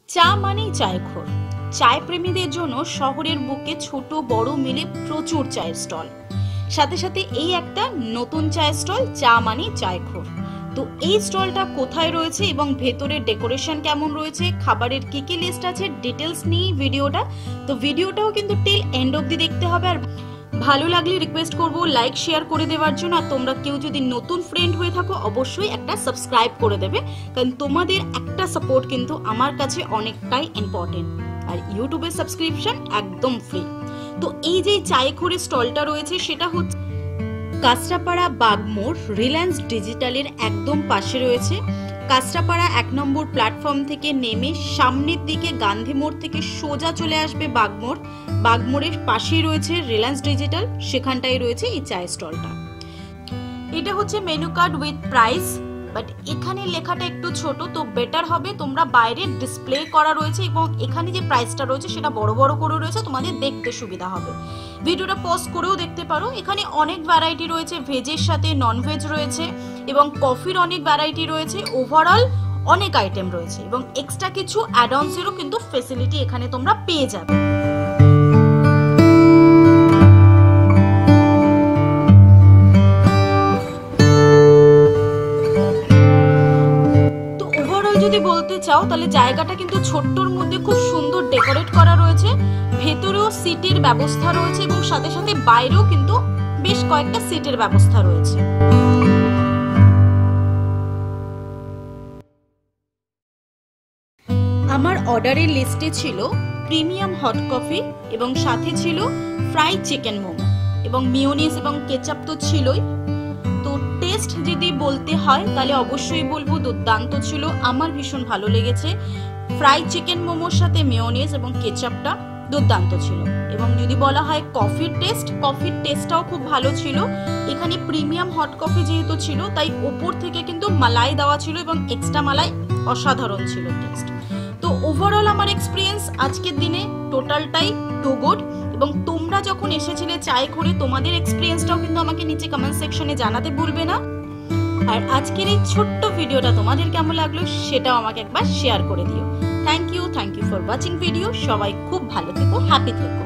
চা মানেই চায়খোর। চায় প্রেমীদের জন্য শহরের বুকে ছোট বড় মিলে প্রচুর চায়ের স্টল, সাথে সাথে এই একটা নতুন চায়ের স্টল, চা মানেই চায়খোর। তো এই স্টলটা কোথায় রয়েছে এবং ভেতরের ডেকোরেশন কেমন রয়েছে, খাবারের কি কি লিস্ট আছে, ডিটেলস নিয়ে ভিডিওটা। তো ভিডিওটাও কিন্তু টিল এন্ড অবধি দেখতে হবে। আর ভালো লাগলে রিকোয়েস্ট করব লাইক শেয়ার করে দেওয়ার জন্য। আর তোমরা কেউ যদি নতুন ফ্রেন্ড হয়ে থাকো অবশ্যই একটা সাবস্ক্রাইব করে দেবে, কারণ তোমাদের একটা সাপোর্ট কিন্তু আমার কাছে অনেকটাই ইম্পর্টেন্ট। আর ইউটিউবের সাবস্ক্রিপশন একদম ফ্রি। তো এই যে চায়খোরের স্টলটা রয়েছে সেটা হচ্ছে কাঁচরাপাড়া বাগমোড় রিলায়েন্স ডিজিটালের একদম পাশে রয়েছে। কাঁচরাপাড়া 1 নম্বর প্ল্যাটফর্ম থেকে নেমে সামনের দিকে গান্ধী মোড় থেকে সোজা চলে আসবে বাগমোড়। বাগমোড়ের পাশেই রয়েছে রিলায়েন্স ডিজিটাল, সেখানটাই রয়েছে এই চায়ের স্টলটা। এটা হচ্ছে menu card with price, but এখানে লেখাটা একটু ছোট, তো বেটার হবে তোমরা বাইরে ডিসপ্লে করা রয়েছে এবং এখানে যে প্রাইসটা রয়েছে সেটা বড় বড় করে রয়েছে, তোমাদের দেখতে সুবিধা হবে। ভিডিওটা পজ করেও দেখতে পারো। এখানে অনেক ভ্যারাইটি রয়েছে, ভেজের সাথে নন ভেজ রয়েছে এবং কফির অনেক ভ্যারাইটি রয়েছে। ওভারঅল অনেক আইটেম রয়েছে এবং এক্সট্রা কিছু অ্যাড অনসেরও কিন্তু ফেসিলিটি এখানে তোমরা পেয়ে যাবে। যদি বলতে চাও তাহলে জায়গাটা কিন্তু ছোট্টর মধ্যে খুব সুন্দর ডেকোরেট করা রয়েছে। ভেতরেও সিটের ব্যবস্থা রয়েছে এবং সাথে সাথে বাইরেও কিন্তু বেশ কয়েকটা সিটের ব্যবস্থা রয়েছে। আমার অর্ডারের লিস্টে ছিল প্রিমিয়াম হট কফি এবং সাথে ছিল ফ্রাই চিকেন মোমো এবং মিয়োনিজ এবং কেচাপ তো ছিলই। তো টেস্ট যদি বলতে হয় তাহলে অবশ্যই বলবো দুর্দান্ত ছিল, আমার ভীষণ ভালো লেগেছে। ফ্রাই চিকেন মোমোর সাথে মেয়োনিজ এবং কেচাপটা দুর্দান্ত ছিল। এবং যদি বলা হয় কফির টেস্টটাও খুব ভালো ছিল। এখানে প্রিমিয়াম হট কফি যেহেতু ছিল তাই ওপর থেকে কিন্তু মালাই দেওয়া ছিল এবং এক্সট্রা মালাই অসাধারণ ছিল টেস্ট। তো ওভারঅল আমার এক্সপিরিয়েন্স আজকের দিনে টোটালটাই টু গুড। এবং তোমরা যখন এসেছিলে চায়খোরে তোমাদের এক্সপিরিয়েন্সটাও কিন্তু আমাকে নিচে কমেন্ট সেকশনে জানাতে ভুলবে না। আর আজকের এই ছোট্ট ভিডিওটা তোমাদের কেমন লাগলো সেটাও আমাকে একবার শেয়ার করে দিও। Thank you for watching video. সবাই খুব ভালো থেকো, হ্যাপি থেকো।